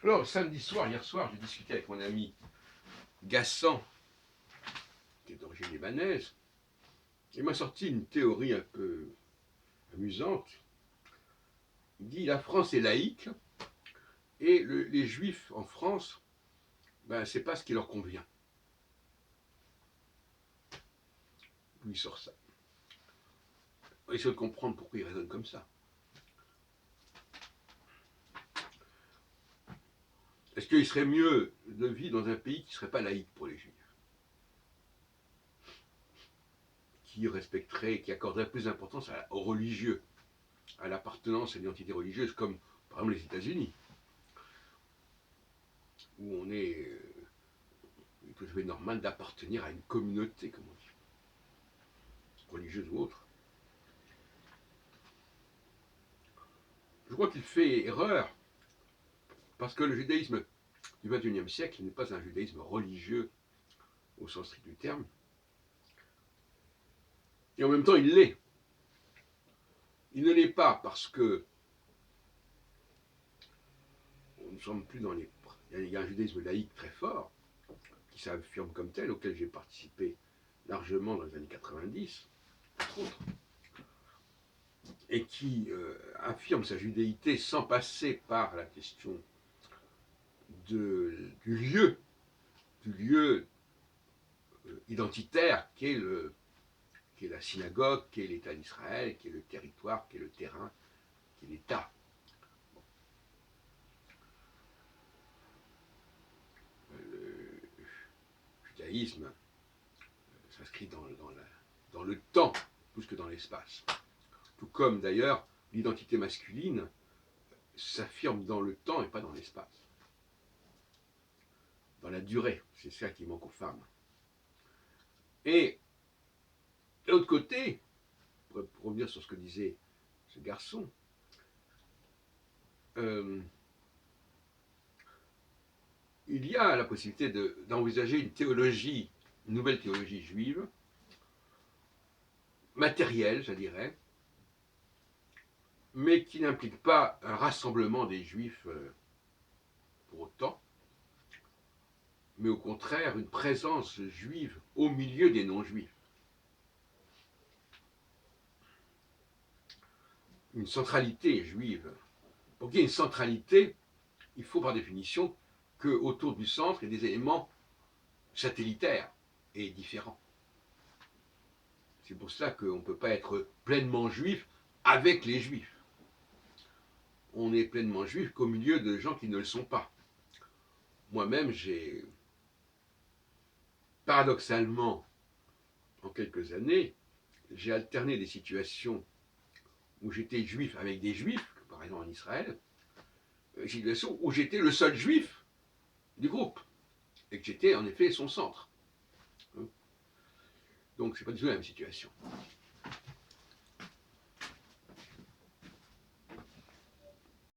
Alors, samedi soir, hier soir, j'ai discuté avec mon ami Gassan, qui est d'origine libanaise. Il m'a sorti une théorie un peu amusante. Il dit la France est laïque et les juifs en France, ben, c'est pas ce qui leur convient. D'où il sort ça. On essaie de comprendre pourquoi il raisonne comme ça. Est-ce qu'il serait mieux de vivre dans un pays qui ne serait pas laïque pour les juifs, qui respecterait, qui accorderait plus d'importance aux religieux, à l'appartenance à l'identité religieuse, comme par exemple les États-Unis, où on est tout à fait normal d'appartenir à une communauté, comme on dit, religieuse ou autre. Je crois qu'il fait erreur, parce que le judaïsme du XXIe siècle n'est pas un judaïsme religieux au sens strict du terme, et en même temps il l'est. Il ne l'est pas parce que on ne sommes plus dans les... Il y a un judaïsme laïque très fort, qui s'affirme comme tel, auquel j'ai participé largement dans les années 90, entre autres, et qui affirme sa judéité sans passer par la question du lieu identitaire qu'est la synagogue, qu'est l'État d'Israël, qu'est le territoire, qu'est le terrain, qu'est l'État. Le judaïsme s'inscrit dans le temps plus que dans l'espace. Tout comme d'ailleurs l'identité masculine s'affirme dans le temps et pas dans l'espace. Dans la durée, c'est ça qui manque aux femmes. Et de l'autre côté, pour revenir sur ce que disait ce garçon, il y a la possibilité d'envisager une nouvelle théologie juive, matérielle, je dirais, mais qui n'implique pas un rassemblement des juifs pour autant, mais au contraire une présence juive au milieu des non-juifs. Une centralité juive. Pour qu'il y ait une centralité, il faut par définition qu'autour du centre, il y ait des éléments satellitaires et différents. C'est pour cela qu'on ne peut pas être pleinement juif avec les juifs. On est pleinement juif qu'au milieu de gens qui ne le sont pas. Moi-même, j'ai paradoxalement, en quelques années, j'ai alterné des situations où j'étais juif avec des juifs, par exemple en Israël, situation où j'étais le seul juif du groupe, et que j'étais en effet son centre. Donc c'est pas du tout la même situation.